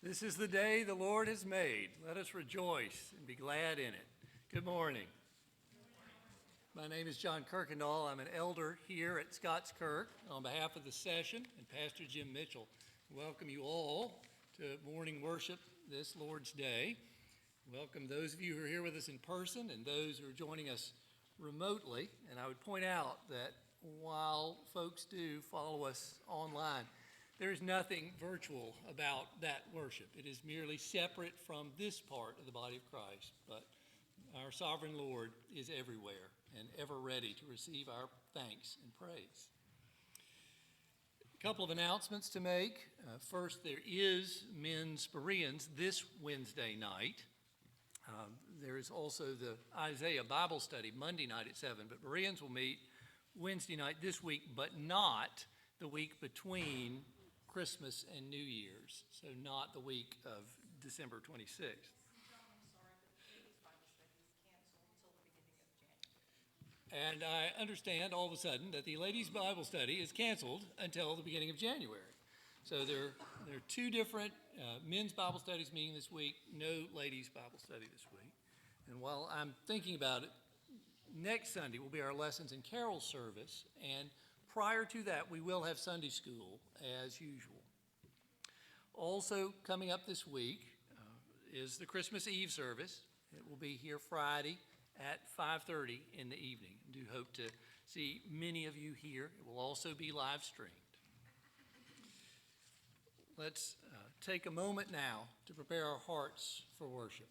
This is the day the Lord has made. Let us rejoice and be glad in it. Good morning. My name is John Kirkendall. I'm an elder here at Scotts Kirk. On behalf of the session and Pastor Jim Mitchell, welcome you all to morning worship this Lord's Day. Welcome those of you who are here with us in person and those who are joining us remotely. And I would point out that while folks do follow us online, there is nothing virtual about that worship. It is merely separate from this part of the body of Christ. But our sovereign Lord is everywhere and ever ready to receive our thanks and praise. A couple of announcements to make. First, there is Men's Bereans this Wednesday night. There is also the Isaiah Bible study Monday night at 7. But Bereans will meet Wednesday night this week, but not the week between Christmas and New Year's, so not the week of December 26th. And I understand all of a sudden that the ladies' Bible study is canceled until the beginning of January. So there are two different men's Bible studies meeting this week, no ladies' Bible study this week. And while I'm thinking about it, next Sunday will be our Lessons and Carols service, and prior to that, we will have Sunday school as usual. Also coming up this week is the Christmas Eve service. It will be here Friday at 5:30 in the evening. I do hope to see many of you here. It will also be live streamed. Let's take a moment now to prepare our hearts for worship.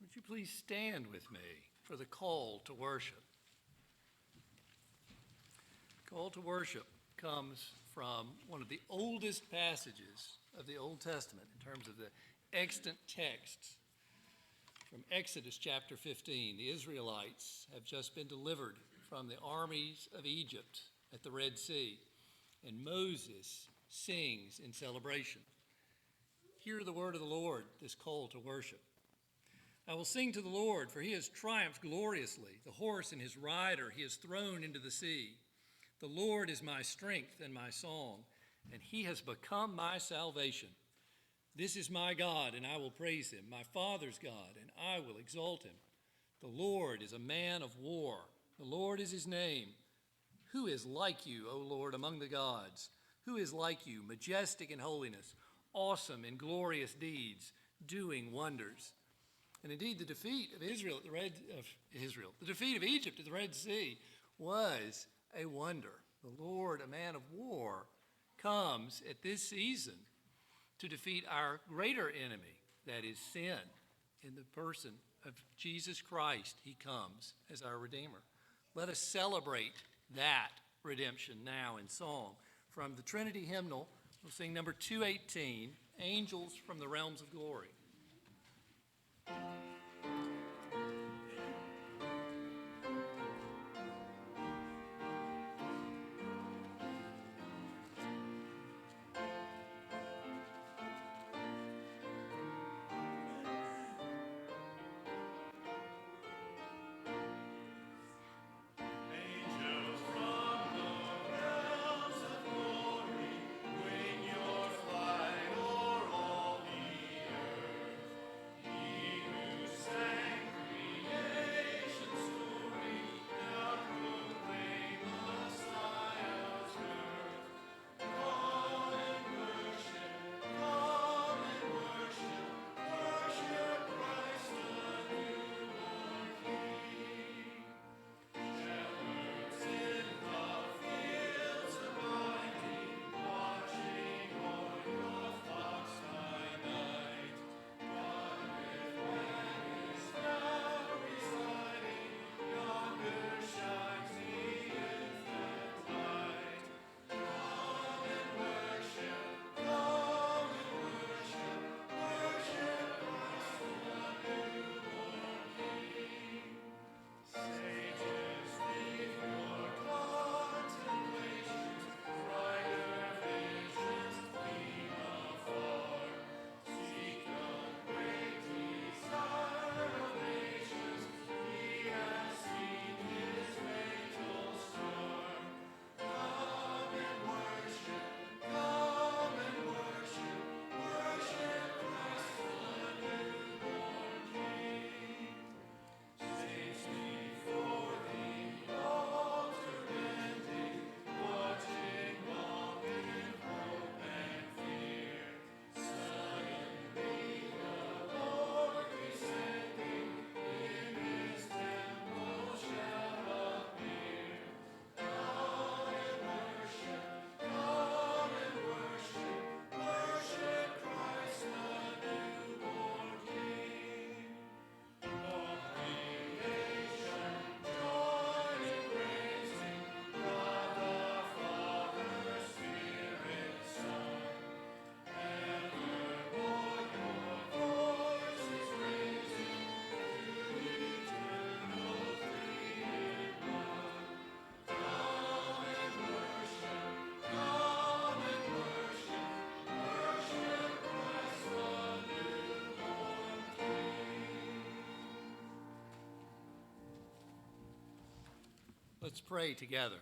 Would you please stand with me for the call to worship? Call to worship comes from one of the oldest passages of the Old Testament in terms of the extant texts. From Exodus chapter 15, the Israelites have just been delivered from the armies of Egypt at the Red Sea, and Moses sings in celebration. Hear the word of the Lord, this call to worship. I will sing to the Lord, for he has triumphed gloriously. The horse and his rider he has thrown into the sea. The Lord is my strength and my song, and he has become my salvation. This is my God, and I will praise him, my Father's God, and I will exalt him. The Lord is a man of war. The Lord is his name. Who is like you, O Lord, among the gods? Who is like you, majestic in holiness, awesome in glorious deeds, doing wonders? And indeed, the defeat of Egypt at the Red Sea was a wonder. The Lord, a man of war, comes at this season to defeat our greater enemy, that is sin. In the person of Jesus Christ, he comes as our Redeemer. Let us celebrate that redemption now in song. From the Trinity hymnal, we'll sing number 218, Angels from the Realms of Glory. Let's pray together.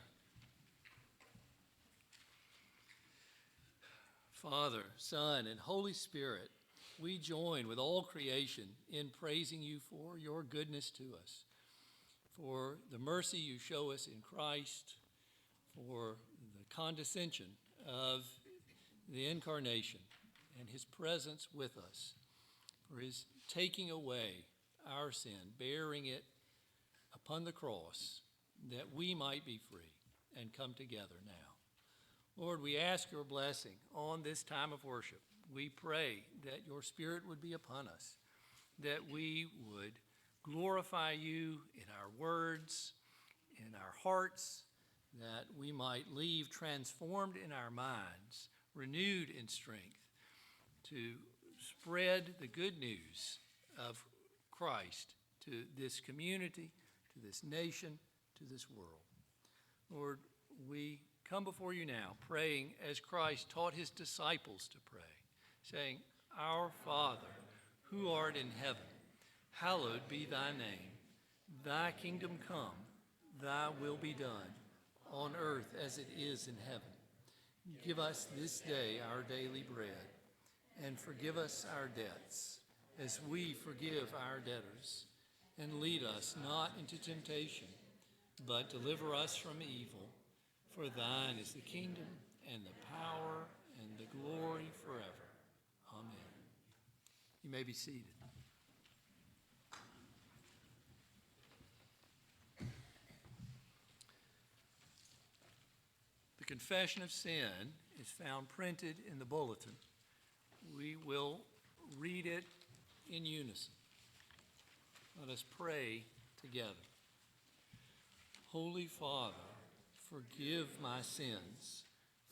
Father, Son, and Holy Spirit, we join with all creation in praising you for your goodness to us, for the mercy you show us in Christ, for the condescension of the incarnation and his presence with us, for his taking away our sin, bearing it upon the cross, that we might be free and come together now. Lord, we ask your blessing on this time of worship. We pray that your Spirit would be upon us, that we would glorify you in our words, in our hearts, that we might leave transformed in our minds, renewed in strength, to spread the good news of Christ to this community, to this nation, to this world. Lord, we come before you now, praying as Christ taught his disciples to pray, saying, Our Father, who art in heaven, hallowed be thy name. Thy kingdom come, thy will be done, on earth as it is in heaven. Give us this day our daily bread, and forgive us our debts, as we forgive our debtors. And lead us not into temptation, but deliver us from evil. For thine is the kingdom, and the power, and the glory forever. Amen. You may be seated. The confession of sin is found printed in the bulletin. We will read it in unison. Let us pray together. Holy Father, forgive my sins.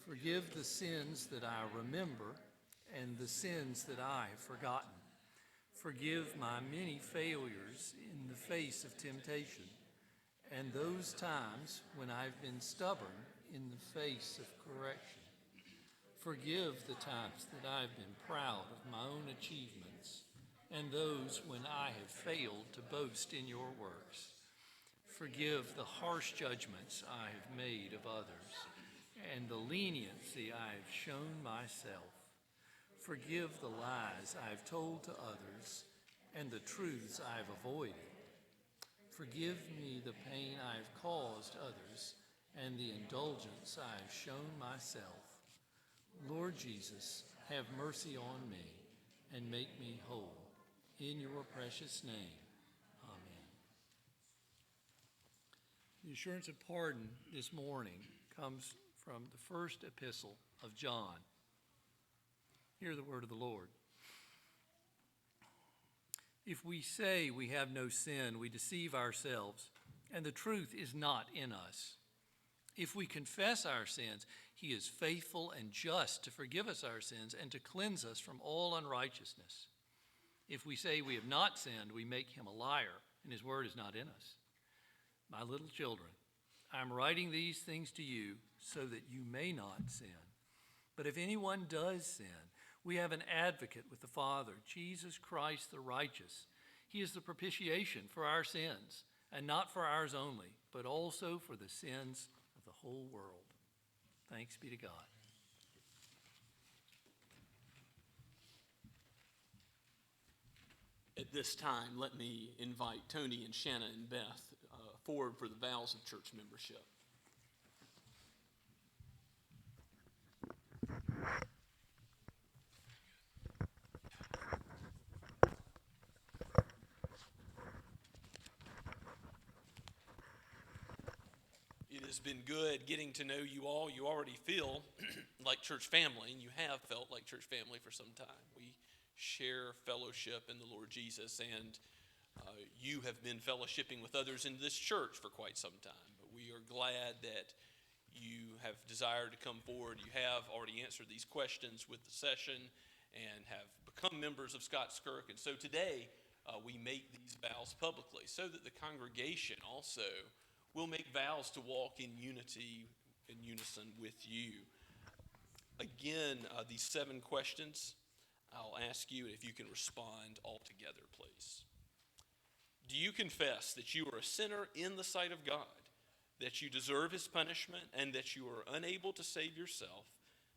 Forgive the sins that I remember and the sins that I have forgotten. Forgive my many failures in the face of temptation and those times when I've been stubborn in the face of correction. Forgive the times that I've been proud of my own achievements and those when I have failed to boast in your works. Forgive the harsh judgments I have made of others and the leniency I have shown myself. Forgive the lies I have told to others and the truths I have avoided. Forgive me the pain I have caused others and the indulgence I have shown myself. Lord Jesus, have mercy on me and make me whole. In your precious name, amen. The assurance of pardon this morning comes from the first epistle of John. Hear the word of the Lord. If we say we have no sin, we deceive ourselves, and the truth is not in us. If we confess our sins, he is faithful and just to forgive us our sins and to cleanse us from all unrighteousness. If we say we have not sinned, we make him a liar, and his word is not in us. My little children, I am writing these things to you so that you may not sin. But if anyone does sin, we have an advocate with the Father, Jesus Christ the righteous. He is the propitiation for our sins, and not for ours only, but also for the sins of the whole world. Thanks be to God. At this time, let me invite Tony and Shanna and Beth forward for the vows of church membership. It has been good getting to know you all. You already feel like church family, and you have felt like church family for some time. We share fellowship in the Lord Jesus, and you have been fellowshipping with others in this church for quite some time. But we are glad that you have desired to come forward. You have already answered these questions with the session and have become members of Scott's Kirk. And so today we make these vows publicly so that the congregation also will make vows to walk in unity, in unison with you. Again, these 7 questions, I'll ask you if you can respond all together, please. Do you confess that you are a sinner in the sight of God, that you deserve his punishment, and that you are unable to save yourself,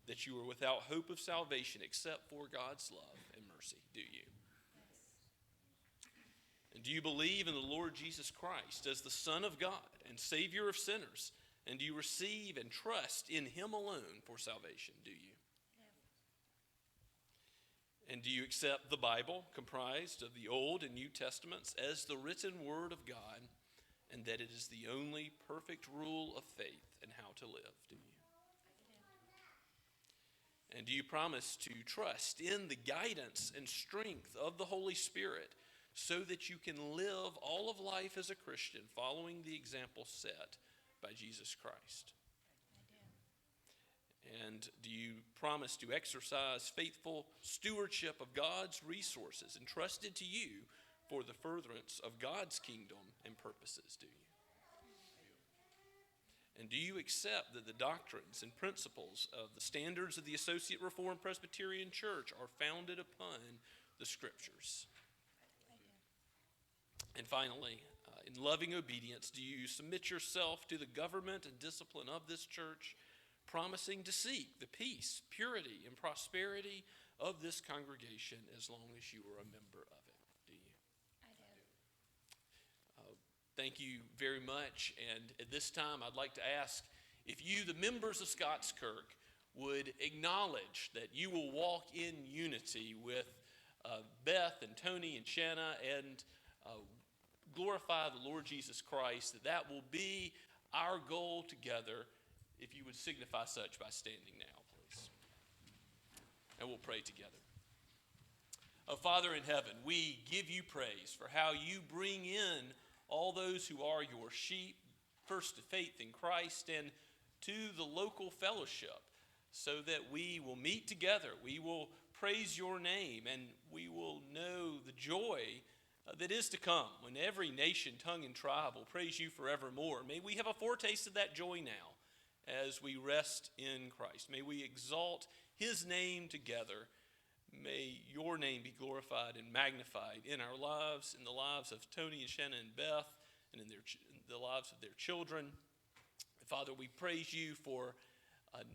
that you are without hope of salvation except for God's love and mercy, do you? And do you believe in the Lord Jesus Christ as the Son of God and Savior of sinners? And do you receive and trust in him alone for salvation, do you? And do you accept the Bible, comprised of the Old and New Testaments, as the written Word of God, and that it is the only perfect rule of faith and how to live, do you? And do you promise to trust in the guidance and strength of the Holy Spirit so that you can live all of life as a Christian following the example set by Jesus Christ? And do you promise to exercise faithful stewardship of God's resources entrusted to you for the furtherance of God's kingdom and purposes, do you? And do you accept that the doctrines and principles of the standards of the Associate Reformed Presbyterian Church are founded upon the Scriptures? And finally, in loving obedience, do you submit yourself to the government and discipline of this church, promising to seek the peace, purity, and prosperity of this congregation as long as you are a member of it? Do you? I do. Thank you very much. And at this time, I'd like to ask if you, the members of Scott's Kirk, would acknowledge that you will walk in unity with Beth and Tony and Shanna and glorify the Lord Jesus Christ, that will be our goal together. If you would signify such by standing now, please. And we'll pray together. Oh, Father in heaven, we give you praise for how you bring in all those who are your sheep, first to faith in Christ and to the local fellowship, so that we will meet together, we will praise your name, and we will know the joy that is to come when every nation, tongue, and tribe will praise you forevermore. May we have a foretaste of that joy now as we rest in Christ. May we exalt his name together. May your name be glorified and magnified in our lives, in the lives of Tony and Shanna and Beth, and in the lives of their children. Father, we praise you for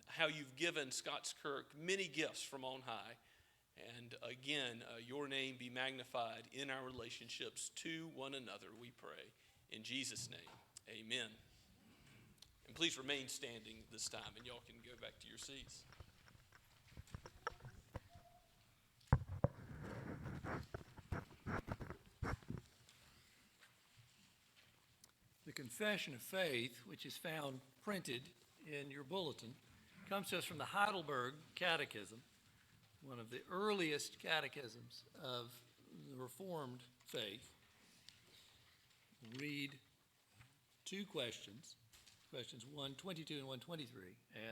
how you've given Scott's Kirk many gifts from on high. And again, your name be magnified in our relationships to one another, we pray. In Jesus' name, amen. And please remain standing this time, and y'all can go back to your seats. The Confession of Faith, which is found printed in your bulletin, comes to us from the Heidelberg Catechism, one of the earliest catechisms of the Reformed faith. We'll read two questions, questions 122 and 123,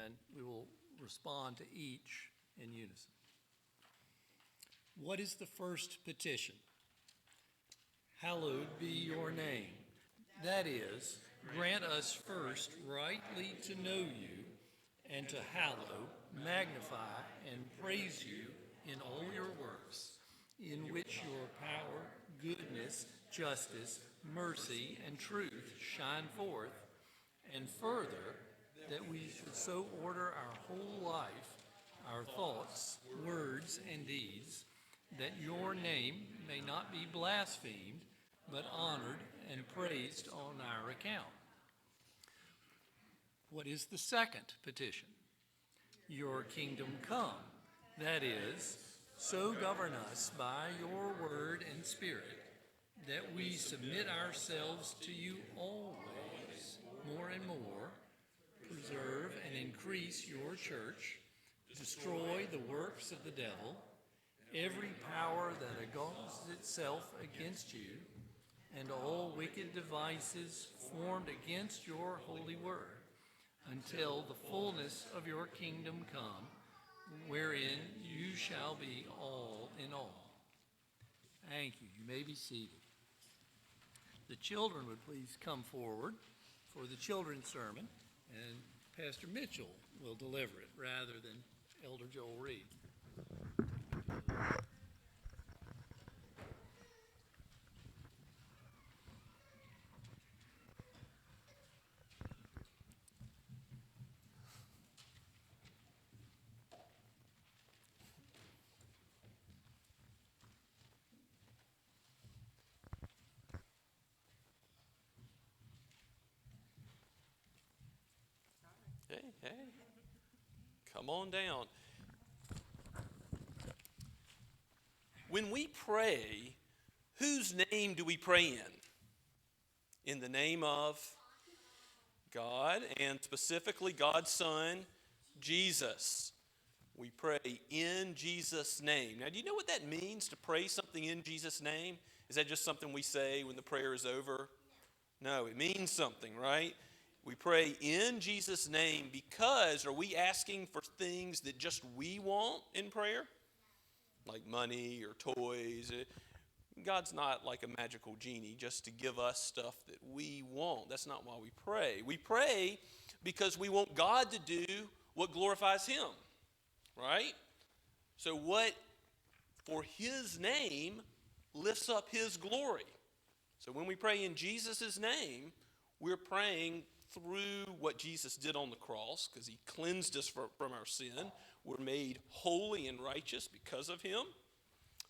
and we will respond to each in unison. What is the first petition? Hallowed be your name. That is, grant us first rightly to know you and to hallow, magnify, and praise you in all your works, in which your power, goodness, justice, mercy, and truth shine forth, and further, that we should so order our whole life, our thoughts, words, and deeds, that your name may not be blasphemed, but honored and praised on our account. What is the second petition? Your kingdom come, that is, so govern us by your word and spirit, that we submit ourselves to you always, more and more, preserve and increase your church, destroy the works of the devil, every power that exalts itself against you, and all wicked devices formed against your holy word, until the fullness of your kingdom come, wherein you shall be all in all. Thank you. You may be seated. The children would please come forward for the children's sermon, and Pastor Mitchell will deliver it rather than Elder Joel Reed. Hey. Come on down. When we pray, whose name do we pray in? In the name of God, and specifically God's Son, Jesus. We pray in Jesus' name. Now, do you know what that means to pray something in Jesus' name? Is that just something we say when the prayer is over? No, it means something, right? We pray in Jesus' name because are we asking for things that just we want in prayer? Like money or toys. God's not like a magical genie just to give us stuff that we want. That's not why we pray. We pray because we want God to do what glorifies Him, right? So what for His name lifts up His glory. So when we pray in Jesus' name, we're praying through what Jesus did on the cross because He cleansed us from our sin. We're made holy and righteous because of Him.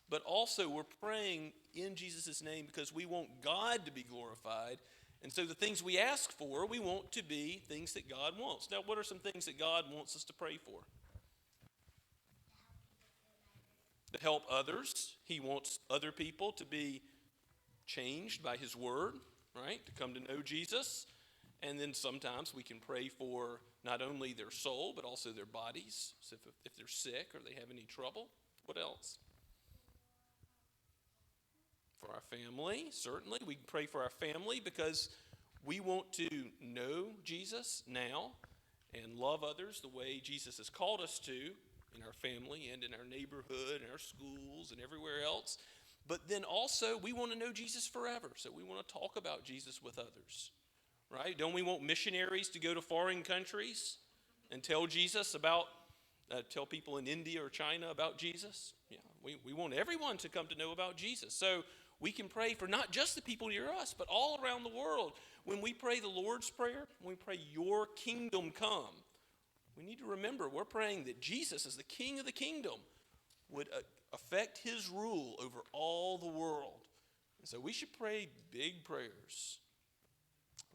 But also we're praying in Jesus' name because we want God to be glorified. And so the things we ask for, we want to be things that God wants. Now, what are some things that God wants us to pray for? To help others. He wants other people to be changed by His word, right? To come to know Jesus. And then sometimes we can pray for not only their soul, but also their bodies. So if they're sick or they have any trouble. What else? For our family, certainly. We can pray for our family because we want to know Jesus now and love others the way Jesus has called us to in our family and in our neighborhood and our schools and everywhere else. But then also we want to know Jesus forever. So we want to talk about Jesus with others, right? Don't we want missionaries to go to foreign countries and tell Jesus about, tell people in India or China about Jesus? Yeah, we want everyone to come to know about Jesus. So we can pray for not just the people near us, but all around the world. When we pray the Lord's Prayer, when we pray, your kingdom come, we need to remember we're praying that Jesus, as the King of the kingdom, would affect His rule over all the world. And so we should pray big prayers.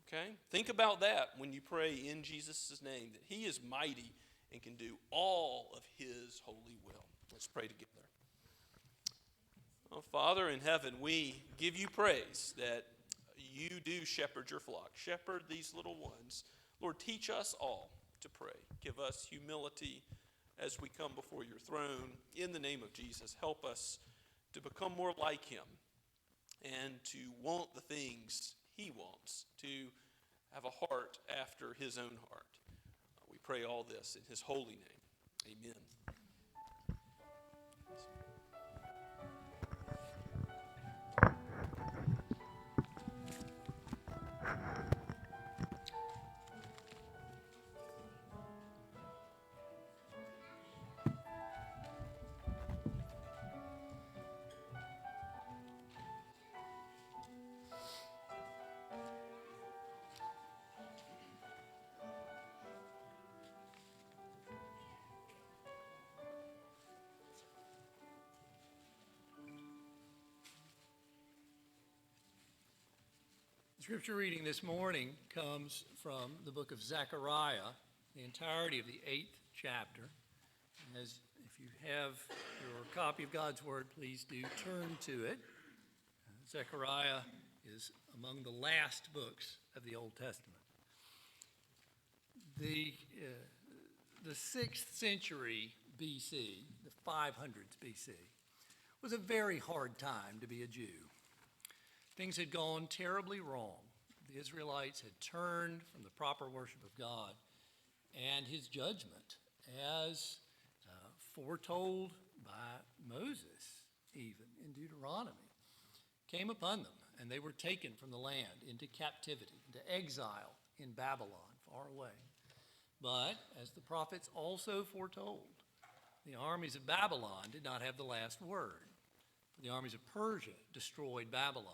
Okay? Think about that when you pray in Jesus' name, that He is mighty and can do all of His holy will. Let's pray together. Oh, Father in heaven, we give you praise that you do shepherd your flock. Shepherd these little ones. Lord, teach us all to pray. Give us humility as we come before your throne. In the name of Jesus, help us to become more like Him and to want the things He wants, to have a heart after His own heart. We pray all this in His holy name. Amen. The scripture reading this morning comes from the book of Zechariah, the entirety of the 8th chapter. As if you have your copy of God's Word, please do turn to it. Zechariah is among the last books of the Old Testament. The 6th century BC, the 500s BC, was a very hard time to be a Jew. Things had gone terribly wrong. The Israelites had turned from the proper worship of God, and His judgment, as foretold by Moses, even in Deuteronomy, came upon them, and they were taken from the land into captivity, into exile in Babylon, far away. But, as the prophets also foretold, the armies of Babylon did not have the last word. The armies of Persia destroyed Babylon.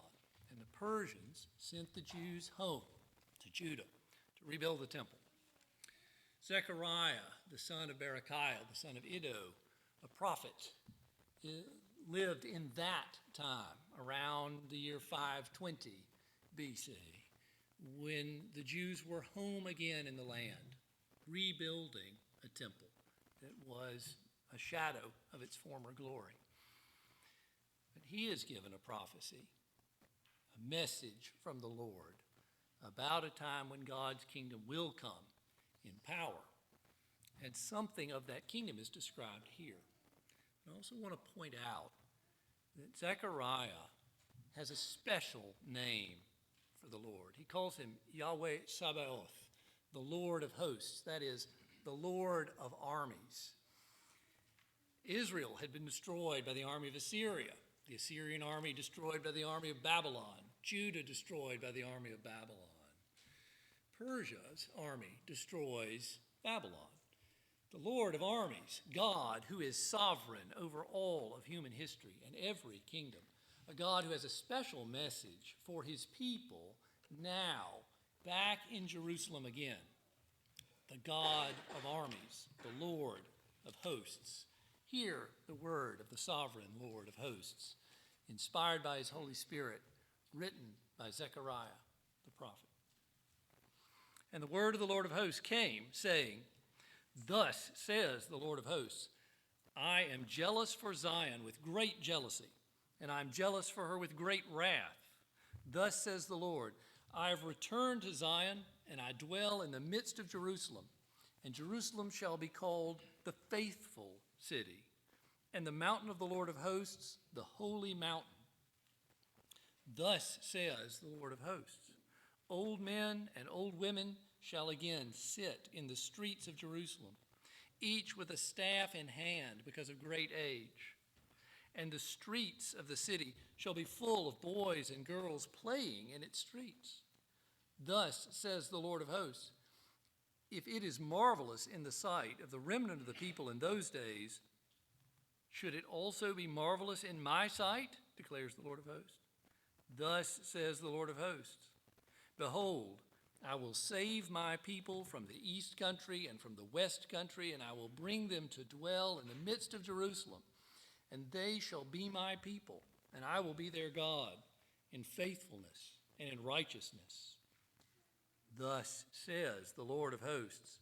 And the Persians sent the Jews home to Judah to rebuild the temple. Zechariah, the son of Berechiah, the son of Iddo, a prophet, lived in that time, around the year 520 BC, when the Jews were home again in the land, rebuilding a temple that was a shadow of its former glory. But he is given a prophecy, a message from the Lord about a time when God's kingdom will come in power. And something of that kingdom is described here. I also want to point out that Zechariah has a special name for the Lord. He calls him Yahweh Sabaoth, the Lord of hosts, that is, the Lord of armies. Israel had been destroyed by the army of Assyria, the Assyrian army destroyed by the army of Babylon, Judah destroyed by the army of Babylon. Persia's army destroys Babylon. The Lord of armies, God who is sovereign over all of human history and every kingdom, a God who has a special message for his people now, back in Jerusalem again. The God of armies, the Lord of hosts. Hear the word of the sovereign Lord of hosts, inspired by his Holy Spirit, written by Zechariah the prophet. And the word of the Lord of hosts came, saying, "Thus says the Lord of hosts, I am jealous for Zion with great jealousy, and I am jealous for her with great wrath. Thus says the Lord, I have returned to Zion, and I dwell in the midst of Jerusalem, and Jerusalem shall be called the faithful city, and the mountain of the Lord of hosts, the holy mountain. Thus says the Lord of hosts, old men and old women shall again sit in the streets of Jerusalem, each with a staff in hand because of great age. And the streets of the city shall be full of boys and girls playing in its streets. Thus says the Lord of hosts, if it is marvelous in the sight of the remnant of the people in those days, should it also be marvelous in my sight, declares the Lord of hosts? Thus says the Lord of hosts, behold, I will save my people from the east country and from the west country, and I will bring them to dwell in the midst of Jerusalem. And they shall be my people, and I will be their God in faithfulness and in righteousness. Thus says the Lord of hosts,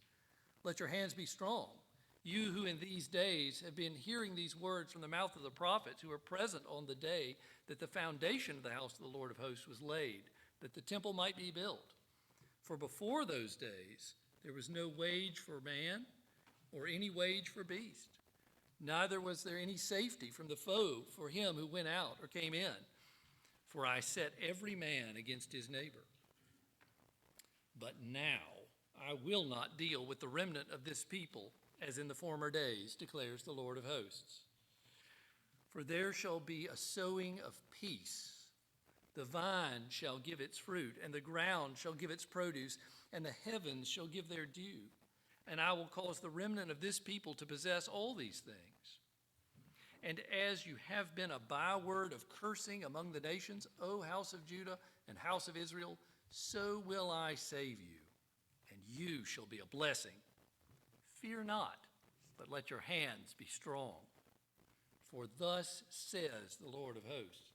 let your hands be strong, you who in these days have been hearing these words from the mouth of the prophets who were present on the day that the foundation of the house of the Lord of hosts was laid, that the temple might be built. For before those days there was no wage for man or any wage for beast. Neither was there any safety from the foe for him who went out or came in. For I set every man against his neighbor. But now I will not deal with the remnant of this people as in the former days, declares the Lord of hosts. For there shall be a sowing of peace. The vine shall give its fruit, and the ground shall give its produce, and the heavens shall give their due. And I will cause the remnant of this people to possess all these things. And as you have been a byword of cursing among the nations, O house of Judah and house of Israel, so will I save you, and you shall be a blessing. Fear not, but let your hands be strong. For thus says the Lord of hosts,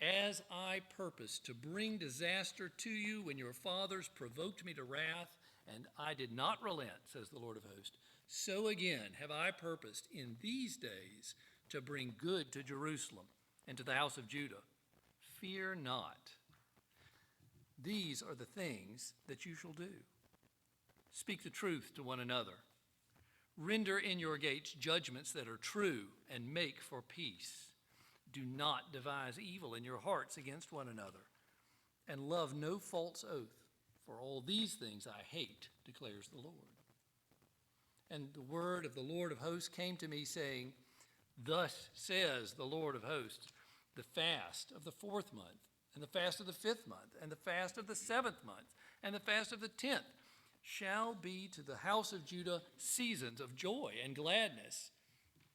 as I purposed to bring disaster to you when your fathers provoked me to wrath, and I did not relent, says the Lord of hosts, so again have I purposed in these days to bring good to Jerusalem and to the house of Judah. Fear not. These are the things that you shall do. Speak the truth to one another. Render in your gates judgments that are true, and make for peace. Do not devise evil in your hearts against one another, and love no false oath, for all these things I hate, declares the Lord. And the word of the Lord of hosts came to me, saying, thus says the Lord of hosts, the fast of the 4th month, and the fast of the 5th month, and the fast of the 7th month, and the fast of the 10th shall be to the house of Judah seasons of joy and gladness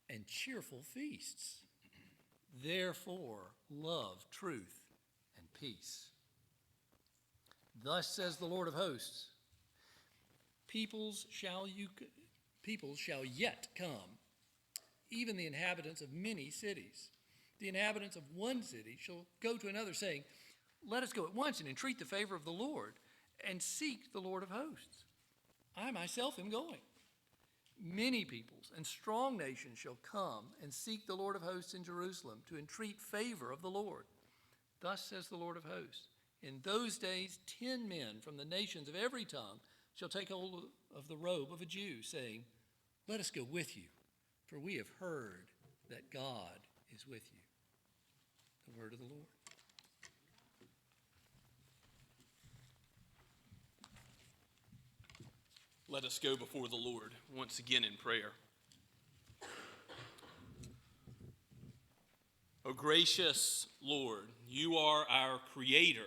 and cheerful feasts. Therefore, love truth and peace. Thus says the Lord of hosts, peoples shall yet come, even the inhabitants of many cities. The inhabitants of one city shall go to another, saying, let us go at once and entreat the favor of the Lord, and seek the Lord of hosts. I myself am going. Many peoples and strong nations shall come and seek the Lord of hosts in Jerusalem to entreat favor of the Lord. Thus says the Lord of hosts, in those days 10 men from the nations of every tongue shall take hold of the robe of a Jew, saying, let us go with you, for we have heard that God is with you. The word of the Lord. Let us go before the Lord once again in prayer. O gracious Lord, you are our Creator,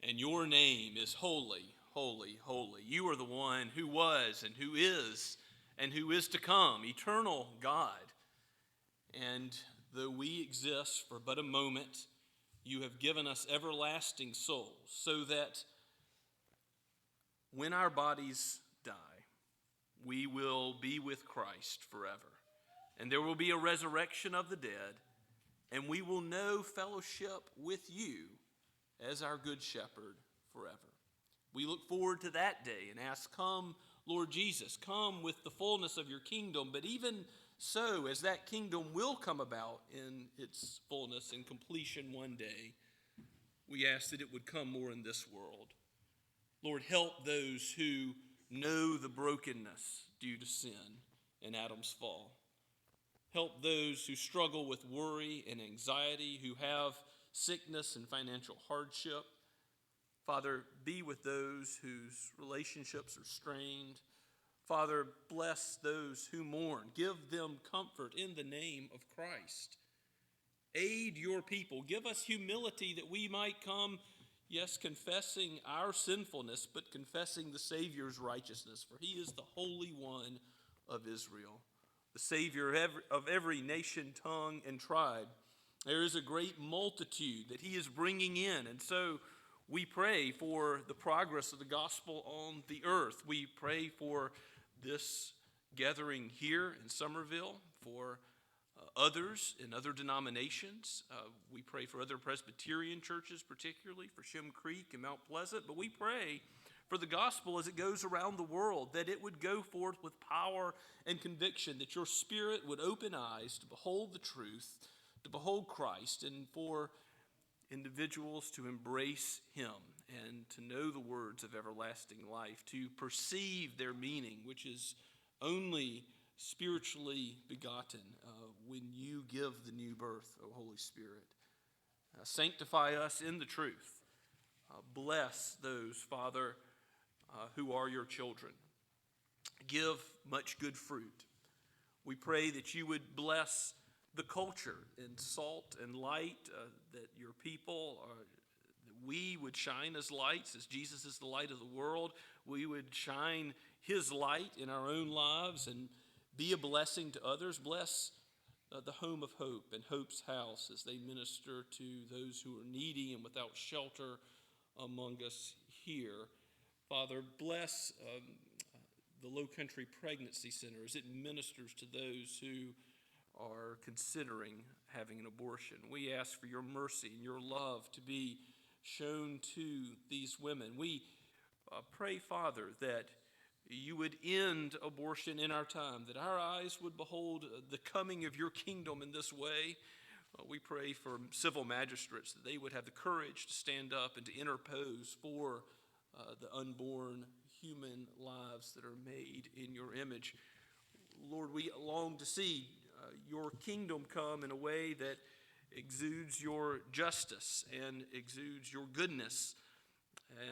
and your name is holy, holy, holy. You are the one who was and who is to come, eternal God. And though we exist for but a moment, you have given us everlasting souls, so that when our bodies die, we will be with Christ forever. And there will be a resurrection of the dead, and we will know fellowship with you as our good shepherd forever. We look forward to that day and ask, come, Lord Jesus, come with the fullness of your kingdom. But even so, as that kingdom will come about in its fullness and completion one day, we ask that it would come more in this world. Lord, help those who know the brokenness due to sin and Adam's fall. Help those who struggle with worry and anxiety, who have sickness and financial hardship. Father, be with those whose relationships are strained. Father, bless those who mourn. Give them comfort in the name of Christ. Aid your people. Give us humility that we might come, yes, confessing our sinfulness, but confessing the Savior's righteousness, for he is the Holy One of Israel, the Savior of every nation, tongue, and tribe. There is a great multitude that he is bringing in, and so we pray for the progress of the gospel on the earth. We pray for this gathering here in Somerville, for others in other denominations. We pray for other Presbyterian churches, particularly for Shem Creek and Mount Pleasant. But we pray for the gospel as it goes around the world, that it would go forth with power and conviction, that your Spirit would open eyes to behold the truth, to behold Christ, and for individuals to embrace him and to know the words of everlasting life, to perceive their meaning, which is only spiritually begotten when you give the new birth, O Holy Spirit. Sanctify us in the truth. Bless those, Father, who are your children. Give much good fruit. We pray that you would bless the culture in salt and light, that your people, that we would shine as lights, as Jesus is the light of the world. We would shine his light in our own lives and be a blessing to others. Bless the Home of Hope and Hope's House as they minister to those who are needy and without shelter among us here. Father, bless the Low Country Pregnancy Center as it ministers to those who are considering having an abortion. We ask for your mercy and your love to be shown to these women. We pray, Father, that you would end abortion in our time, that our eyes would behold the coming of your kingdom in this way. We pray for civil magistrates, that they would have the courage to stand up and to interpose for the unborn human lives that are made in your image. Lord, we long to see your kingdom come in a way that exudes your justice and exudes your goodness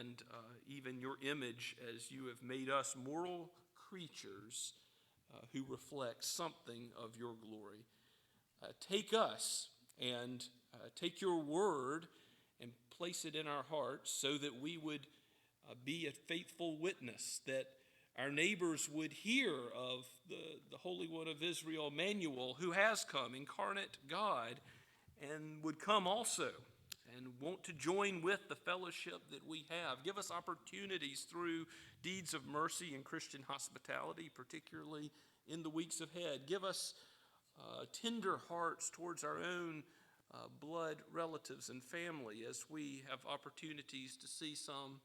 and even your image, as you have made us moral creatures who reflect something of your glory. Take us and take your word and place it in our hearts so that we would be a faithful witness, that our neighbors would hear of the Holy One of Israel, Emmanuel, who has come, incarnate God, and would come also and want to join with the fellowship that we have. Give us opportunities through deeds of mercy and Christian hospitality, particularly in the weeks ahead. Give us tender hearts towards our own blood relatives and family as we have opportunities to see some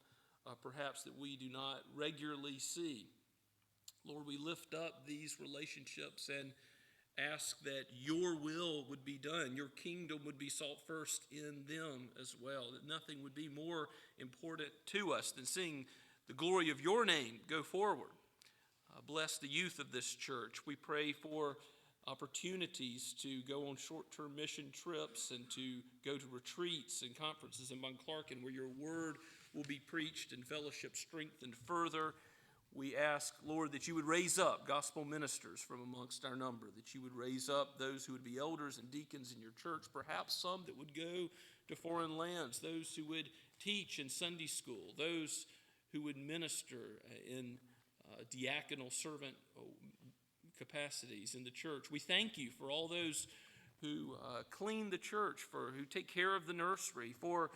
perhaps that we do not regularly see. Lord, we lift up these relationships and ask that your will would be done, your kingdom would be sought first in them as well, that nothing would be more important to us than seeing the glory of your name go forward. Bless the youth of this church. We pray for opportunities to go on short-term mission trips and to go to retreats and conferences in Monclarken where your word will be preached and fellowship strengthened further. We ask, Lord, that you would raise up gospel ministers from amongst our number, that you would raise up those who would be elders and deacons in your church, perhaps some that would go to foreign lands, those who would teach in Sunday school, those who would minister in diaconal servant capacities in the church. We thank you for all those who clean the church, who take care of the nursery, for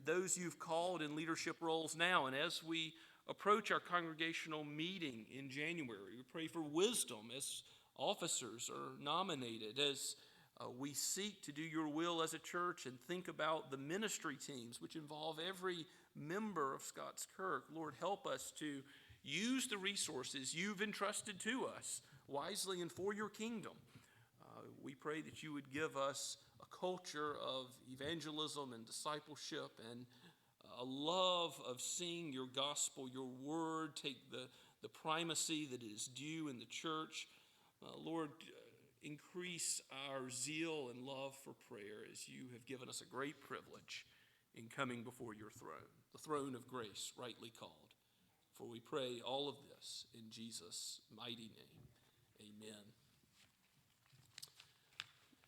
those you've called in leadership roles now. And as we approach our congregational meeting in January, we pray for wisdom as officers are nominated, as we seek to do your will as a church and think about the ministry teams, which involve every member of Scott's Kirk. Lord, help us to use the resources you've entrusted to us wisely and for your kingdom. We pray that you would give us a culture of evangelism and discipleship and a love of seeing your gospel, your word, take the primacy that is due in the church. Lord, increase our zeal and love for prayer as you have given us a great privilege in coming before your throne, the throne of grace, rightly called. For we pray all of this in Jesus' mighty name. Amen.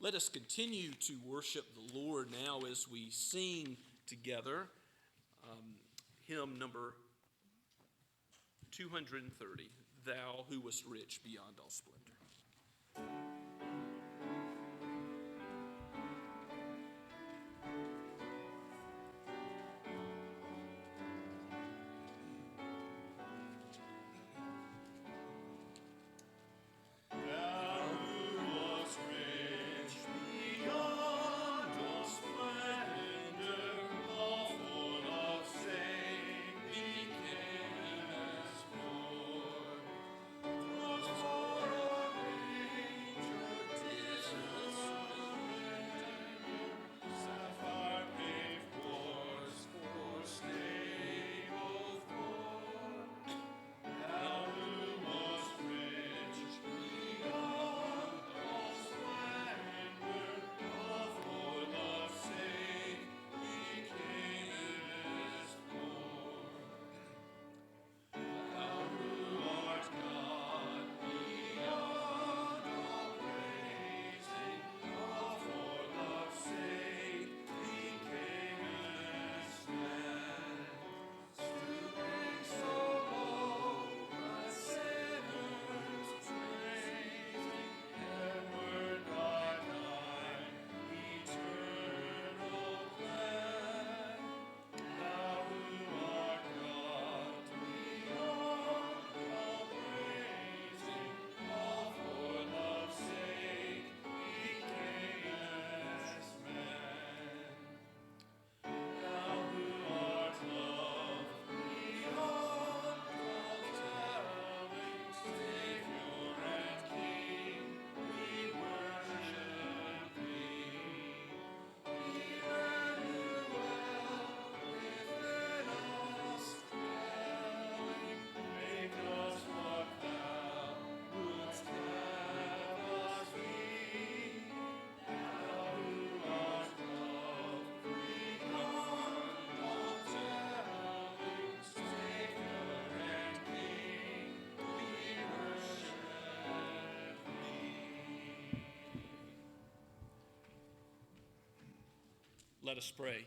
Let us continue to worship the Lord now as we sing together hymn number 230, Thou Who Wast Rich Beyond All Splendor. Let us pray.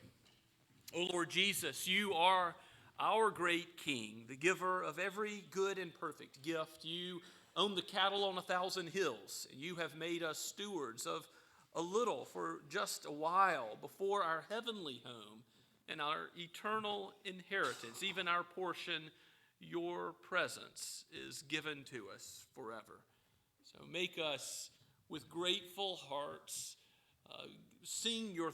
O Lord Jesus, you are our great King, the giver of every good and perfect gift. You own the cattle on 1,000 hills, and you have made us stewards of a little for just a while before our heavenly home and our eternal inheritance, even our portion. Your presence is given to us forever. So make us with grateful hearts sing your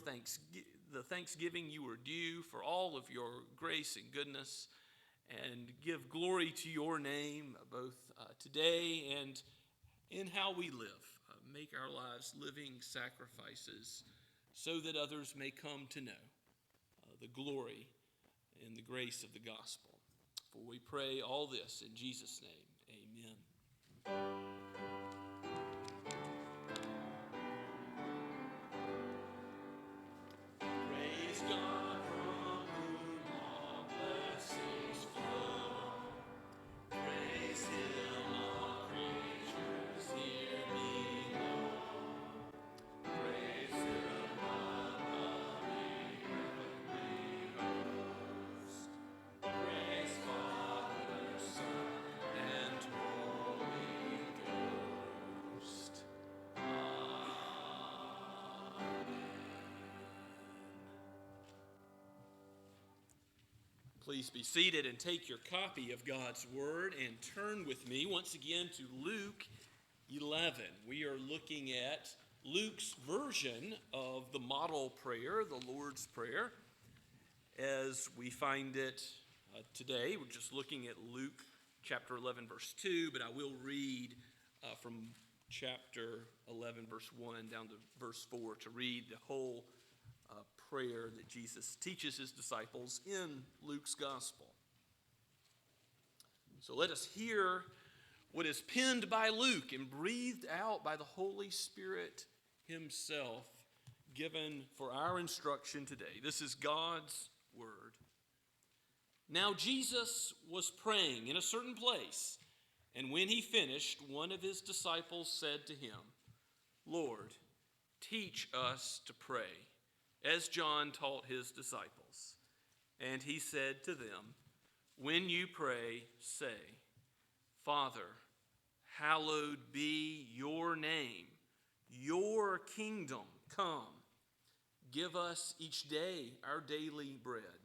the thanksgiving you are due for all of your grace and goodness, and give glory to your name both today and in how we live. Make our lives living sacrifices so that others may come to know the glory and the grace of the gospel. For we pray all this in Jesus' name. Amen. Praise God from whom all blessings flow. Praise Him, all creatures here below. Praise Him above the heavenly host. Praise Father, Son, and Holy Ghost. Please be seated and take your copy of God's Word and turn with me once again to Luke 11. We are looking at Luke's version of the model prayer, the Lord's Prayer, as we find it today. We're just looking at Luke chapter 11, verse 2, but I will read from chapter 11, verse 1 down to verse 4 to read the whole prayer that Jesus teaches his disciples in Luke's gospel. So let us hear what is penned by Luke and breathed out by the Holy Spirit himself, given for our instruction today. This is God's word. Now Jesus was praying in a certain place, and when he finished, one of his disciples said to him, "Lord, teach us to pray, as John taught his disciples." And he said to them, "When you pray, say, 'Father, hallowed be your name. Your kingdom come. Give us each day our daily bread,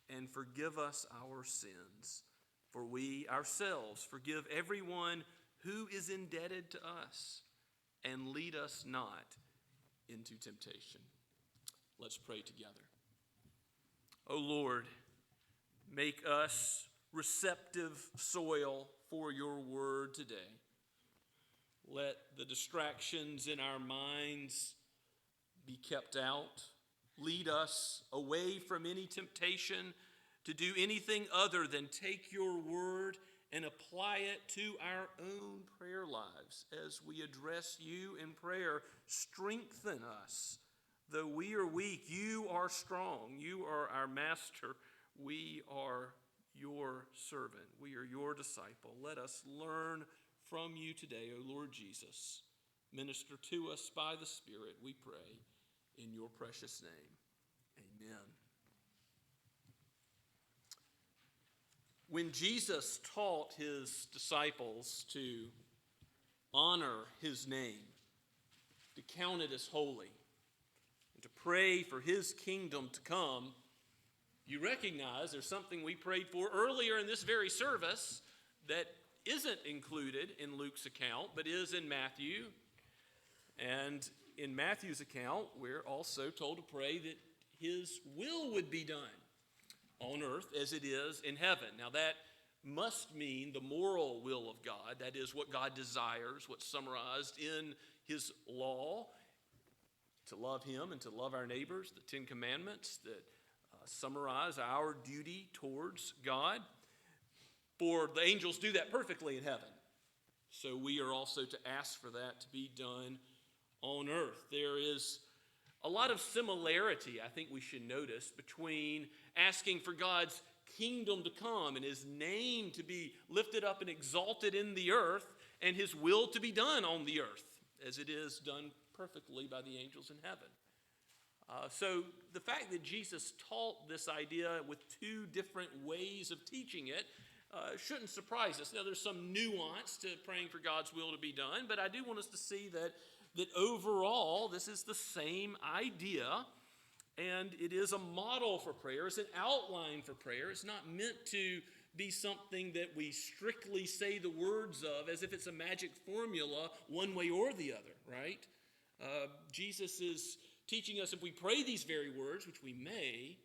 and forgive us our sins, for we ourselves forgive everyone who is indebted to us, and lead us not into temptation.'" Let's pray together. O Lord, make us receptive soil for your word today. Let the distractions in our minds be kept out. Lead us away from any temptation to do anything other than take your word and apply it to our own prayer lives as we address you in prayer. Strengthen us. Though we are weak, you are strong. You are our master. We are your servant. We are your disciple. Let us learn from you today, O Lord Jesus. Minister to us by the Spirit, we pray, in your precious name. Amen. When Jesus taught his disciples to honor his name, to count it as holy, to pray for his kingdom to come, you recognize there's something we prayed for earlier in this very service that isn't included in Luke's account, but is in Matthew. And in Matthew's account, we're also told to pray that his will would be done on earth as it is in heaven. Now that must mean the moral will of God, that is what God desires, what's summarized in his law, to love him and to love our neighbors, the Ten Commandments that summarize our duty towards God. For the angels do that perfectly in heaven. So we are also to ask for that to be done on earth. There is a lot of similarity, I think we should notice, between asking for God's kingdom to come and his name to be lifted up and exalted in the earth, and his will to be done on the earth, as it is done perfectly by the angels in heaven. So the fact that Jesus taught this idea with two different ways of teaching it shouldn't surprise us. Now, there's some nuance to praying for God's will to be done, but I do want us to see that overall this is the same idea, and it is a model for prayer. It's an outline for prayer. It's not meant to be something that we strictly say the words of as if it's a magic formula one way or the other, right? Jesus is teaching us if we pray these very words, which we may,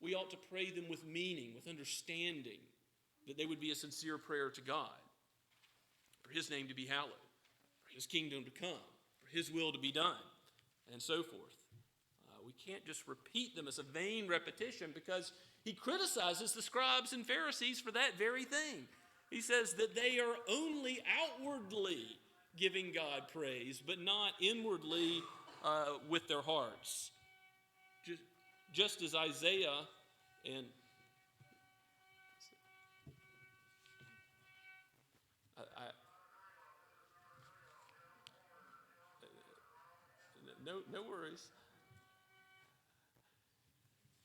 we ought to pray them with meaning, with understanding, that they would be a sincere prayer to God, for his name to be hallowed, for his kingdom to come, for his will to be done, and so forth. We can't just repeat them as a vain repetition, because he criticizes the scribes and Pharisees for that very thing. He says that they are only outwardly giving God praise, but not inwardly with their hearts. Just as Isaiah and no worries.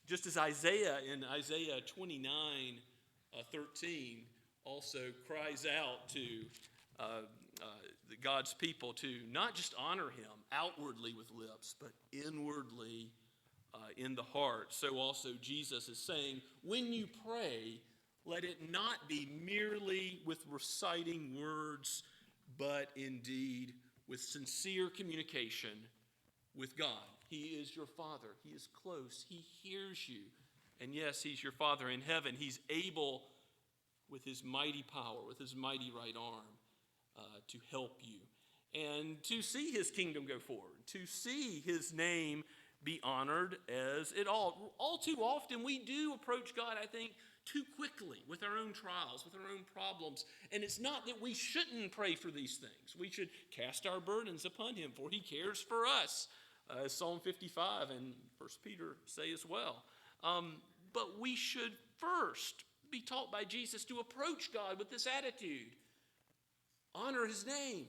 Just as Isaiah in Isaiah 29:13 also cries out to God's people to not just honor him outwardly with lips, but inwardly in the heart. So also Jesus is saying, when you pray, let it not be merely with reciting words, but indeed with sincere communication with God. He is your Father. He is close. He hears you. And yes, he's your Father in heaven. He's able, with his mighty power, with his mighty right arm, to help you. And to see his kingdom go forward, to see his name be honored as it ought. All too often we do approach God, I think, too quickly with our own trials, with our own problems. And it's not that we shouldn't pray for these things. We should cast our burdens upon him, for he cares for us. As Psalm 55 and 1 Peter say as well. But we should first be taught by Jesus to approach God with this attitude. Honor his name.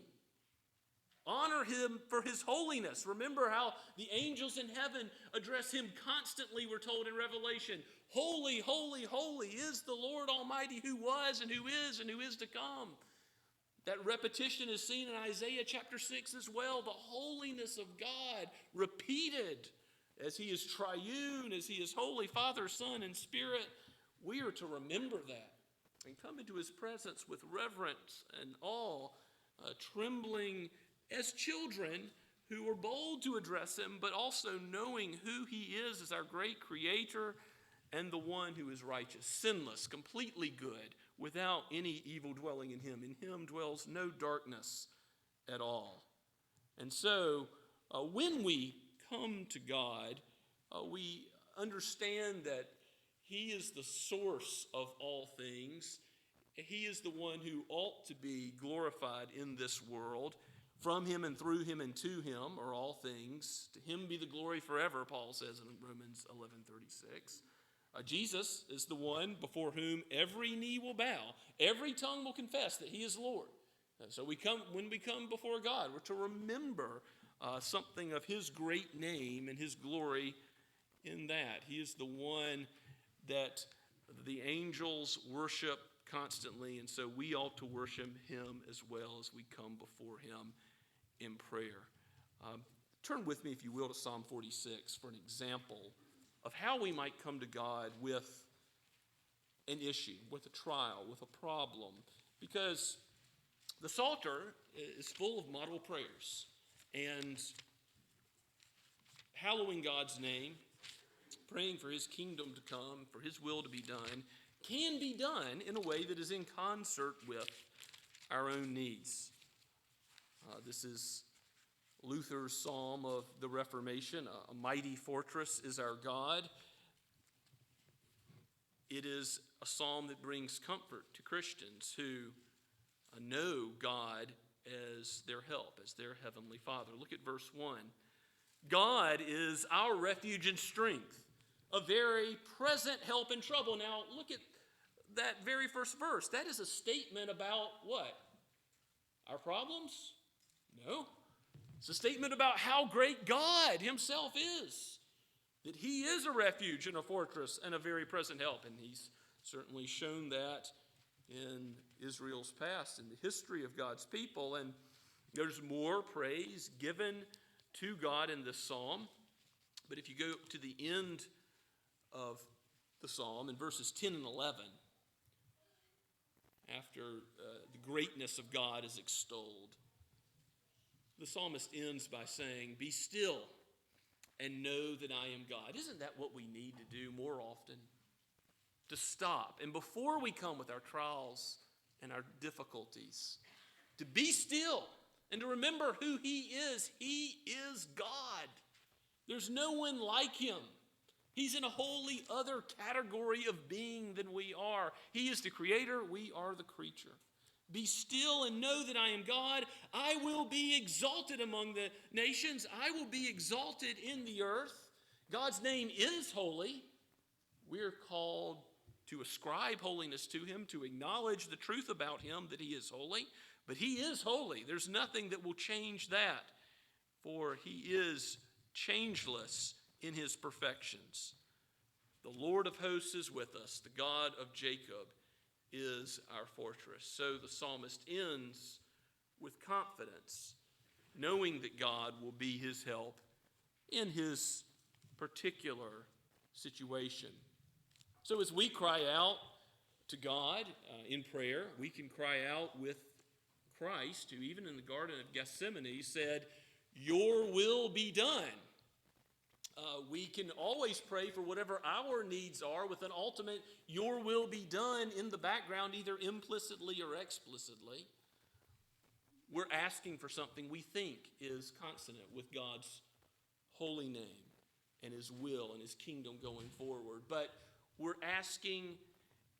Honor him for his holiness. Remember how the angels in heaven address him constantly, we're told in Revelation. Holy, holy, holy is the Lord Almighty, who was and who is to come. That repetition is seen in Isaiah chapter 6 as well. The holiness of God repeated as he is triune, as he is holy, Father, Son, and Spirit. We are to remember that and come into his presence with reverence and awe, trembling as children who are bold to address him, but also knowing who he is as our great creator and the one who is righteous, sinless, completely good, without any evil dwelling in him. In him dwells no darkness at all. And so, when we come to God, we understand that he is the source of all things. He is the one who ought to be glorified in this world. From him and through him and to him are all things. To him be the glory forever, Paul says in Romans 11:36. Jesus is the one before whom every knee will bow, every tongue will confess that he is Lord. And so when we come before God, we're to remember something of his great name and his glory in that. He is the one that the angels worship constantly, and so we ought to worship him as well as we come before him in prayer. Turn with me, if you will, to Psalm 46 for an example of how we might come to God with an issue, with a trial, with a problem. Because the Psalter is full of model prayers. And hallowing God's name, praying for his kingdom to come, for his will to be done, can be done in a way that is in concert with our own needs. This is Luther's psalm of the Reformation, a mighty fortress is our God. It is a psalm that brings comfort to Christians who know God as their help, as their heavenly Father. Look at verse 1. God is our refuge and strength, a very present help in trouble. Now, look at that very first verse. That is a statement about what? Our problems? No. It's a statement about how great God himself is. That he is a refuge and a fortress and a very present help. And he's certainly shown that in Israel's past, in the history of God's people. And there's more praise given to God in this psalm. But if you go to the end of the psalm, in verses 10 and 11, after the greatness of God is extolled, the psalmist ends by saying, "Be still and know that I am God." Isn't that what we need to do more often? to stop. And before we come with our trials and our difficulties, to be still and to remember who he is. He is God. There's no one like him. He's in a wholly other category of being than we are. He is the creator. We are the creature. Be still and know that I am God. I will be exalted among the nations. I will be exalted in the earth. God's name is holy. We're called to ascribe holiness to him, to acknowledge the truth about him, that he is holy. But he is holy. There's nothing that will change that, for he is changeless in his perfections. The Lord of hosts is with us. The God of Jacob is our fortress. So the psalmist ends with confidence, knowing that God will be his help in his particular situation. So as we cry out to God in prayer, we can cry out with Christ, who even in the Garden of Gethsemane said, "Your will be done." We can always pray for whatever our needs are with an ultimate, "Your will be done" in the background, either implicitly or explicitly. We're asking for something we think is consonant with God's holy name and his will and his kingdom going forward. But we're asking,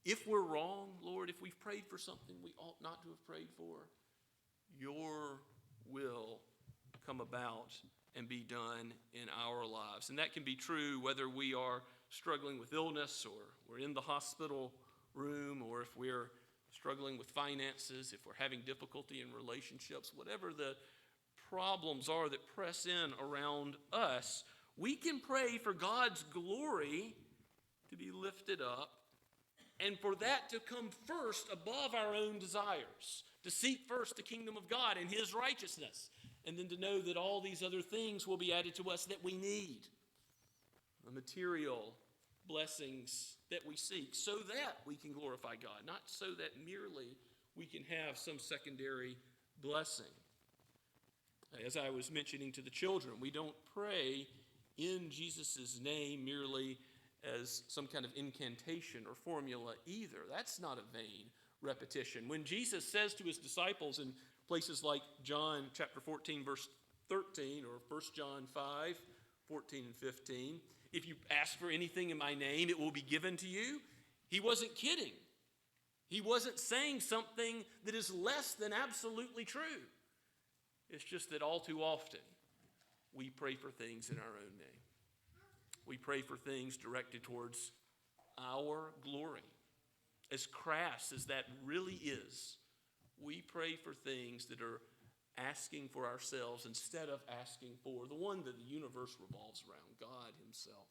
if we're wrong, Lord, if we've prayed for something we ought not to have prayed for, your will come about and be done in our lives. And that can be true whether we are struggling with illness, or we're in the hospital room, or if we're struggling with finances, if we're having difficulty in relationships, whatever the problems are that press in around us, we can pray for God's glory to be lifted up, and for that to come first above our own desires, to seek first the kingdom of God and his righteousness, and then to know that all these other things will be added to us that we need, the material blessings that we seek, so that we can glorify God, not so that merely we can have some secondary blessing. As I was mentioning to the children, we don't pray in Jesus' name merely as some kind of incantation or formula either. That's not a vain repetition. When Jesus says to his disciples in places like John chapter 14, verse 13, or 1 John 5, 14 and 15, "If you ask for anything in my name, it will be given to you," he wasn't kidding. He wasn't saying something that is less than absolutely true. It's just that all too often we pray for things in our own name. We pray for things directed towards our glory. As crass as that really is, we pray for things that are asking for ourselves instead of asking for the one that the universe revolves around, God himself.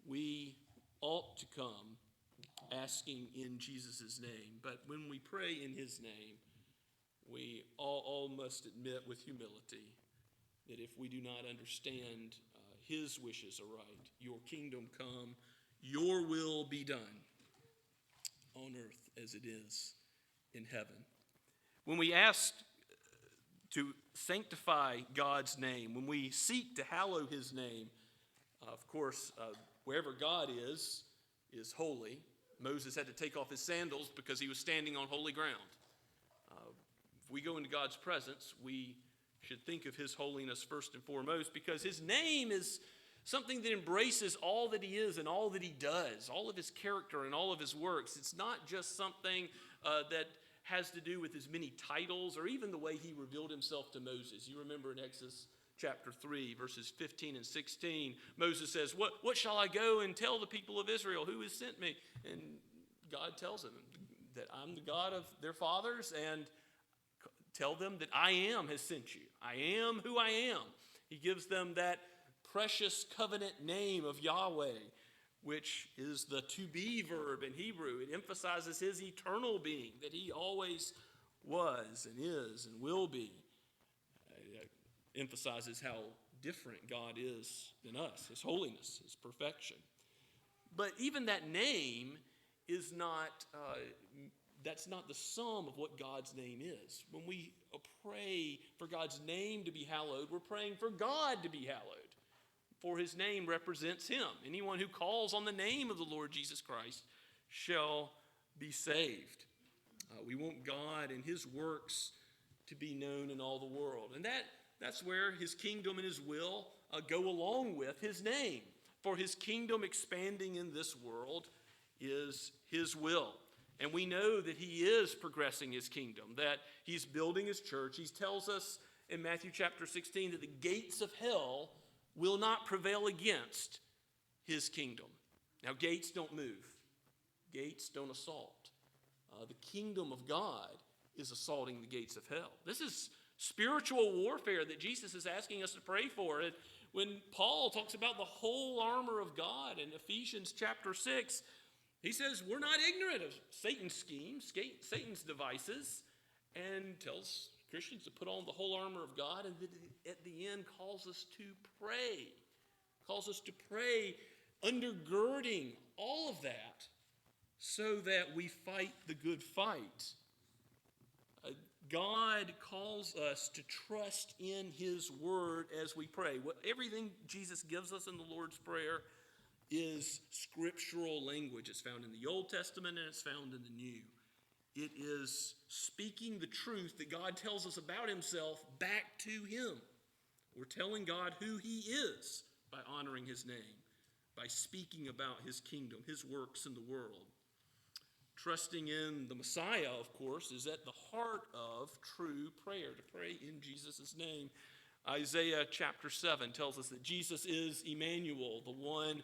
We ought to come asking in Jesus' name, but when we pray in his name, we all must admit with humility that if we do not understand his wishes aright, your kingdom come, your will be done on earth as it is in heaven. When we ask to sanctify God's name, when we seek to hallow his name, of course, wherever God is holy. Moses had to take off his sandals because he was standing on holy ground. If we go into God's presence, we should think of his holiness first and foremost, because his name is something that embraces all that he is and all that he does, all of his character and all of his works. It's not just something that has to do with his many titles or even the way he revealed himself to Moses. You remember in Exodus chapter 3, verses 15 and 16, Moses says, what shall I go and tell the people of Israel? Who has sent me? And God tells him that I'm the God of their fathers, and tell them that I am has sent you. I am who I am. He gives them that precious covenant name of Yahweh, which is the to be verb in Hebrew. It emphasizes his eternal being, that he always was and is and will be. It emphasizes how different God is than us, his holiness, his perfection. But even that name is not, that's not the sum of what God's name is. When we pray for God's name to be hallowed, we're praying for God to be hallowed. for his name represents him. Anyone who calls on the name of the Lord Jesus Christ shall be saved. We want God and his works to be known in all the world. And that's where his kingdom and his will go along with his name. For his kingdom expanding in this world is his will. And we know that he is progressing his kingdom, that he's building his church. He tells us in Matthew chapter 16 that the gates of hell will not prevail against his kingdom. Now, gates don't move. Gates don't assault. The kingdom of God is assaulting the gates of hell. This is spiritual warfare that Jesus is asking us to pray for. And when Paul talks about the whole armor of God in Ephesians chapter 6, he says we're not ignorant of Satan's schemes, Satan's devices, and tells Christians to put on the whole armor of God, and at the end calls us to pray. Calls us to pray, undergirding all of that so that we fight the good fight. God calls us to trust in his word as we pray. Everything Jesus gives us in the Lord's Prayer is scriptural language. It's found in the Old Testament and it's found in the New. It is speaking the truth that God tells us about himself back to him. We're telling God who he is by honoring his name, by speaking about his kingdom, his works in the world. Trusting in the Messiah, of course, is at the heart of true prayer, to pray in Jesus' name. Isaiah chapter 7 tells us that Jesus is Emmanuel, the one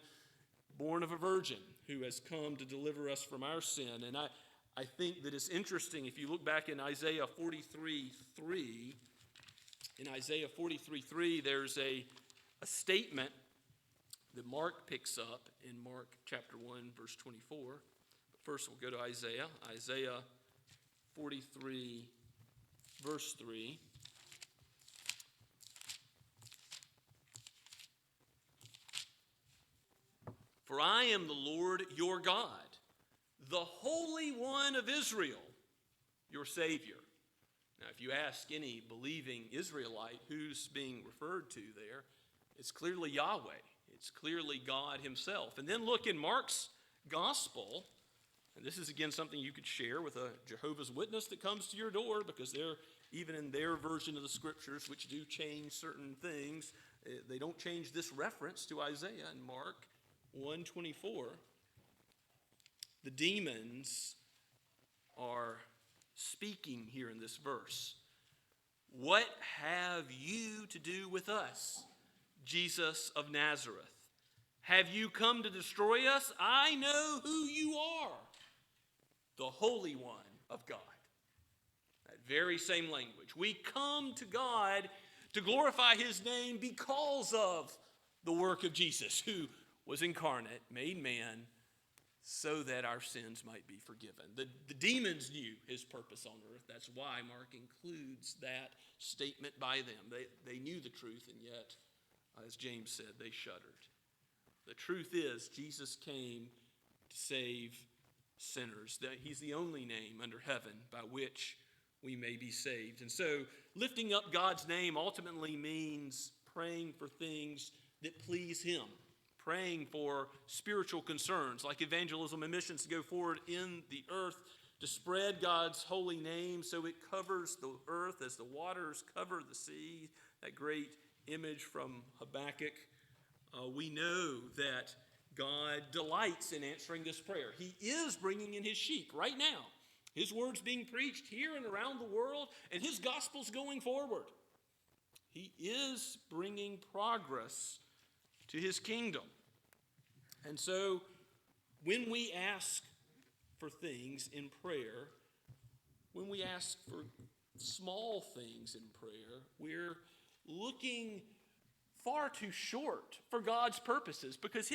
born of a virgin who has come to deliver us from our sin. And I think that it's interesting, if you look back in Isaiah 43:3, in Isaiah 43:3, there's a statement that Mark picks up in Mark chapter 1, verse 24. First, we'll go to Isaiah. Isaiah 43, verse 3. For I am the Lord your God, the Holy One of Israel, your Savior. Now, if you ask any believing Israelite who's being referred to there, it's clearly Yahweh. It's clearly God himself. And then look in Mark's gospel. And this is, again, something you could share with a Jehovah's Witness that comes to your door, because they're, even in their version of the scriptures, which do change certain things, they don't change this reference to Isaiah in Mark 1:24. The demons are speaking here in this verse. What have you to do with us, Jesus of Nazareth? Have you come to destroy us? I know who you are, the Holy One of God. That very same language. We come to God to glorify his name because of the work of Jesus, who was incarnate, made man, so that our sins might be forgiven. The demons knew his purpose on earth. That's why Mark includes that statement by them. They knew the truth, and yet, as James said, they shuddered. The truth is, Jesus came to save sinners. That he's the only name under heaven by which we may be saved. And so, lifting up God's name ultimately means praying for things that please him. Praying for spiritual concerns like evangelism and missions to go forward in the earth to spread God's holy name so it covers the earth as the waters cover the sea. That great image from Habakkuk. We know that God delights in answering this prayer. He is bringing in his sheep right now. His word's being preached here and around the world, and his gospel's going forward. He is bringing progress to his kingdom. And so, when we ask for things in prayer, when we ask for small things in prayer, we're looking far too short for God's purposes, because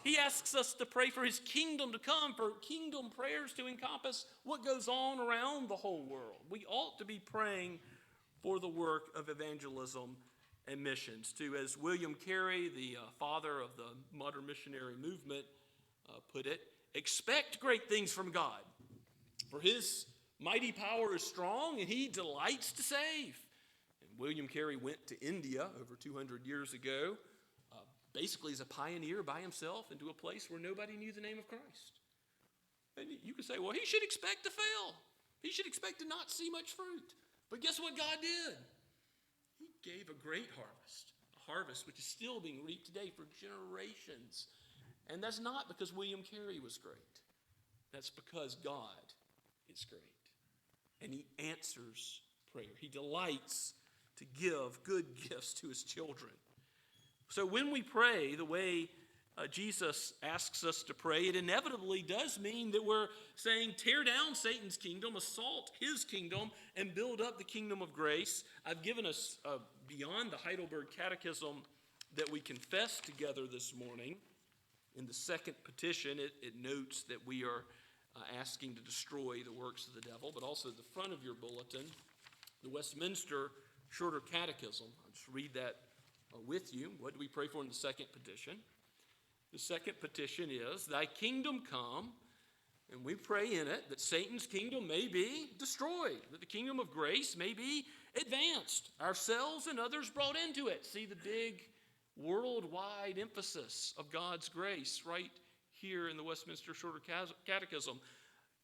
he asks us to pray for his kingdom to come, for kingdom prayers to encompass what goes on around the whole world. We ought to be praying for the work of evangelism and missions, to, as William Carey, the father of the modern missionary movement, put it, expect great things from God, for his mighty power is strong and he delights to save. And William Carey went to India over 200 years ago, basically as a pioneer by himself into a place where nobody knew the name of Christ. And you could say, well, he should expect to fail. He should expect to not see much fruit. But guess what God did? He gave a great harvest, a harvest which is still being reaped today for generations. And that's not because William Carey was great. That's because God is great. And he answers prayer. He delights to give good gifts to his children. So when we pray the way Jesus asks us to pray, it inevitably does mean that we're saying, tear down Satan's kingdom, assault his kingdom, and build up the kingdom of grace. I've given us, beyond the Heidelberg Catechism that we confess together this morning, in the second petition, it notes that we are asking to destroy the works of the devil, but also at the front of your bulletin, the Westminster Shorter Catechism. I'll just read that with you. What do we pray for in the second petition? The second petition is, thy kingdom come, and we pray in it that Satan's kingdom may be destroyed, that the kingdom of grace may be advanced, ourselves and others brought into it. See the big worldwide emphasis of God's grace right here in the Westminster Shorter Catechism.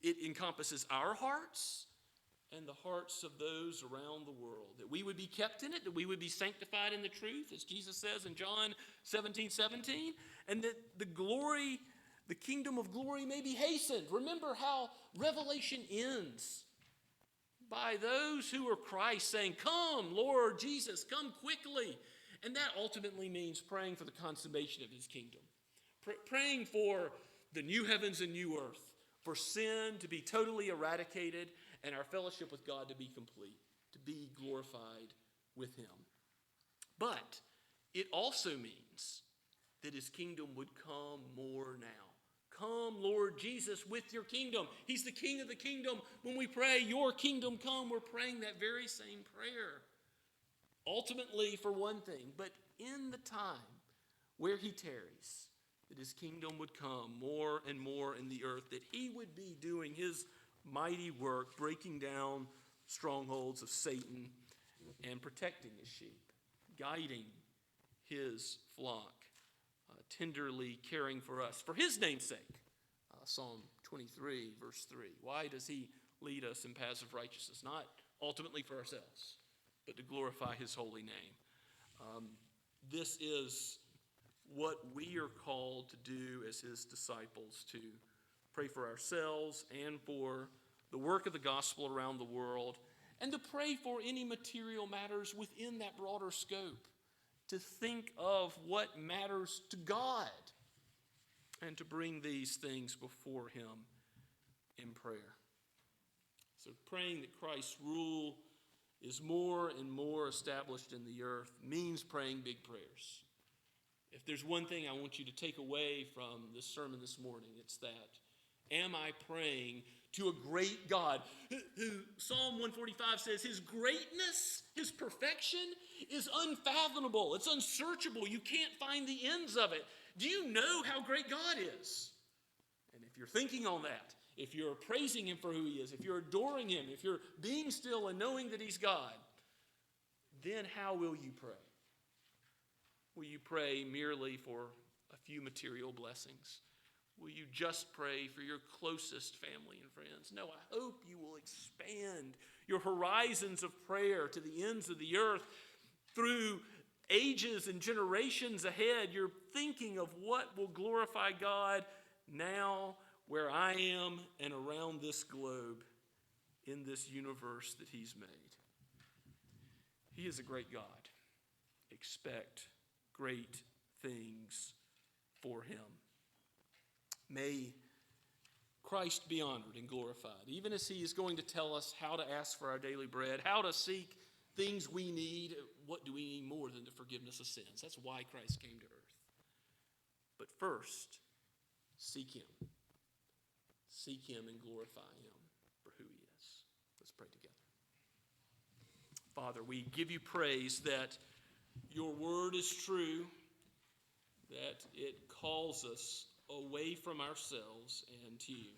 It encompasses our hearts and the hearts of those around the world, that we would be kept in it, that we would be sanctified in the truth, as Jesus says in John 17:17, and that the kingdom of glory may be hastened. Remember how Revelation ends by those who are Christ saying, come, Lord Jesus, come quickly. And that ultimately means praying for the consummation of his kingdom, praying for the new heavens and new earth, for sin to be totally eradicated, and our fellowship with God to be complete, to be glorified with him. But it also means that his kingdom would come more now. Come, Lord Jesus, with your kingdom. He's the king of the kingdom. When we pray, your kingdom come, we're praying that very same prayer. Ultimately for one thing, but in the time where he tarries, that his kingdom would come more and more in the earth, that he would be doing his mighty work, breaking down strongholds of Satan and protecting his sheep, guiding his flock, tenderly caring for us for his name's sake. Psalm 23, verse 3. Why does he lead us in paths of righteousness? Not ultimately for ourselves, but to glorify his holy name. This is what we are called to do as his disciples, to pray for ourselves and for the work of the gospel around the world, and to pray for any material matters within that broader scope, to think of what matters to God, and to bring these things before him in prayer. So praying that Christ's rule is more and more established in the earth means praying big prayers. If there's one thing I want you to take away from this sermon this morning, it's that. Am I praying to a great God who Psalm 145 says his greatness, his perfection is unfathomable. It's unsearchable. You can't find the ends of it. Do you know how great God is? And if you're thinking on that, if you're praising him for who he is, if you're adoring him, if you're being still and knowing that he's God, then how will you pray? Will you pray merely for a few material blessings? Will you just pray for your closest family and friends? No, I hope you will expand your horizons of prayer to the ends of the earth. Through ages and generations ahead, you're thinking of what will glorify God now, where I am, and around this globe, in this universe that he's made. He is a great God. Expect great things for him. May Christ be honored and glorified, even as he is going to tell us how to ask for our daily bread, how to seek things we need. What do we need more than the forgiveness of sins? That's why Christ came to earth. But first, seek him. Seek him and glorify him for who he is. Let's pray together. Father, we give you praise that your word is true, that it calls us away from ourselves and to you,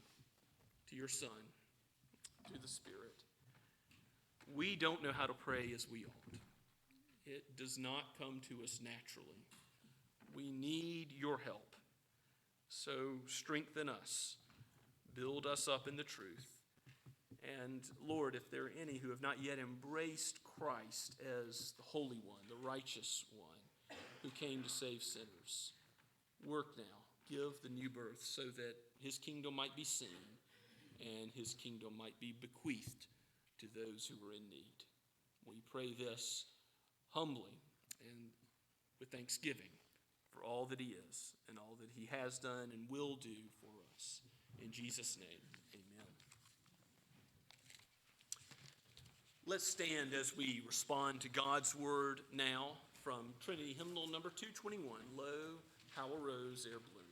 to your Son, to the Spirit. We don't know how to pray as we ought. It does not come to us naturally. We need your help. So strengthen us, build us up in the truth. And Lord, if there are any who have not yet embraced Christ as the Holy One, the righteous one, who came to save sinners, work now. Give the new birth so that his kingdom might be seen and his kingdom might be bequeathed to those who are in need. We pray this humbly and with thanksgiving for all that he is and all that he has done and will do for us. In Jesus' name, amen. Let's stand as we respond to God's word now from Trinity Hymnal number 221, Lo, How a Rose Ere Blooming.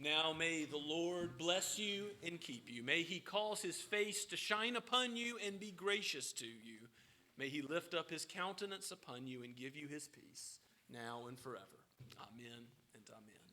Now may the Lord bless you and keep you. May he cause his face to shine upon you and be gracious to you. May he lift up his countenance upon you and give you his peace, now and forever. Amen and amen.